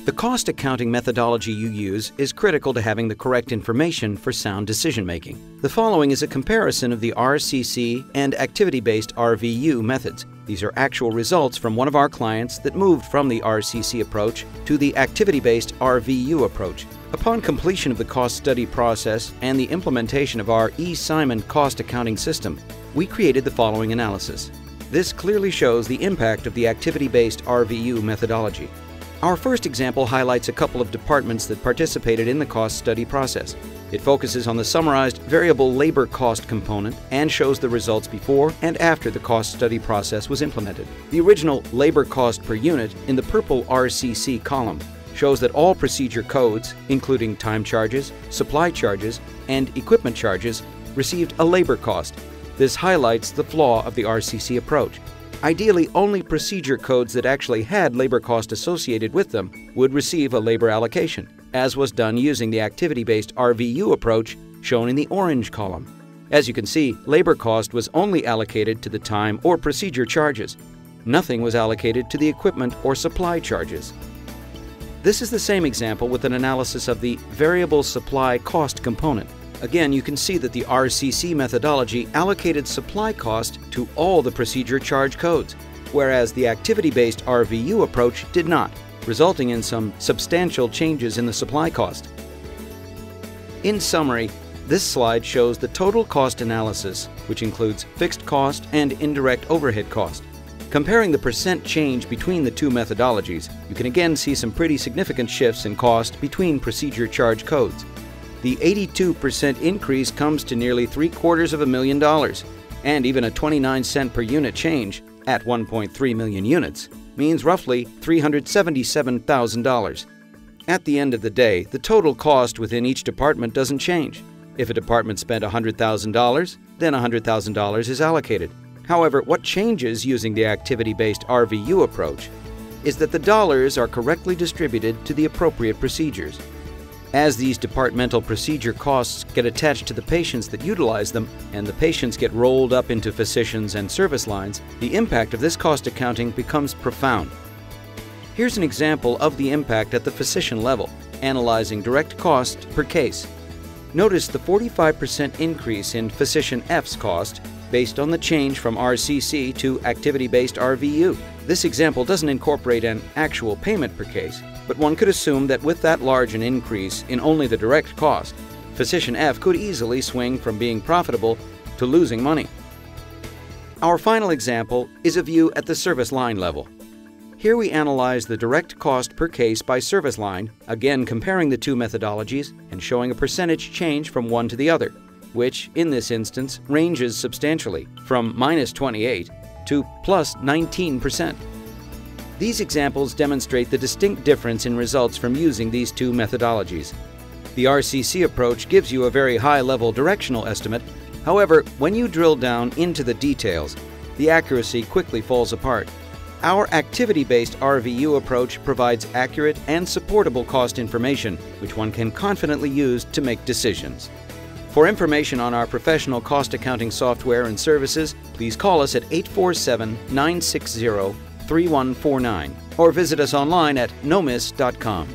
The cost accounting methodology you use is critical to having the correct information for sound decision-making. The following is a comparison of the RCC and activity-based RVU methods. These are actual results from one of our clients that moved from the RCC approach to the activity-based RVU approach. Upon completion of the cost study process and the implementation of our eSimon cost accounting system, we created the following analysis. This clearly shows the impact of the activity-based RVU methodology. Our first example highlights a couple of departments that participated in the cost study process. It focuses on the summarized variable labor cost component and shows the results before and after the cost study process was implemented. The original labor cost per unit in the purple RCC column shows that all procedure codes, including time charges, supply charges, and equipment charges, received a labor cost. This highlights the flaw of the RCC approach. Ideally, only procedure codes that actually had labor cost associated with them would receive a labor allocation, as was done using the activity-based RVU approach shown in the orange column. As you can see, labor cost was only allocated to the time or procedure charges. Nothing was allocated to the equipment or supply charges. This is the same example with an analysis of the variable supply cost component. Again, you can see that the RCC methodology allocated supply cost to all the procedure charge codes, whereas the activity-based RVU approach did not, resulting in some substantial changes in the supply cost. In summary, this slide shows the total cost analysis, which includes fixed cost and indirect overhead cost. Comparing the percent change between the two methodologies, you can again see some pretty significant shifts in cost between procedure charge codes. The 82% increase comes to nearly $750,000, and even a 29-cent per unit change at 1.3 million units means roughly $377,000. At the end of the day, the total cost within each department doesn't change. If a department spent $100,000, then $100,000 is allocated. However, what changes using the activity-based RVU approach is that the dollars are correctly distributed to the appropriate procedures. As these departmental procedure costs get attached to the patients that utilize them, and the patients get rolled up into physicians and service lines, the impact of this cost accounting becomes profound. Here's an example of the impact at the physician level, analyzing direct cost per case. Notice the 45% increase in physician F's cost based on the change from RCC to activity-based RVU. This example doesn't incorporate an actual payment per case, but one could assume that with that large an increase in only the direct cost, physician F could easily swing from being profitable to losing money. Our final example is a view at the service line level. Here we analyze the direct cost per case by service line, again comparing the two methodologies and showing a percentage change from one to the other, which in this instance ranges substantially from -28 to +19%. These examples demonstrate the distinct difference in results from using these two methodologies. The RCC approach gives you a very high-level directional estimate. However, when you drill down into the details, the accuracy quickly falls apart. Our activity-based RVU approach provides accurate and supportable cost information, which one can confidently use to make decisions. For information on our professional cost accounting software and services, please call us at 847-960-3149 or visit us online at NOMISe.com.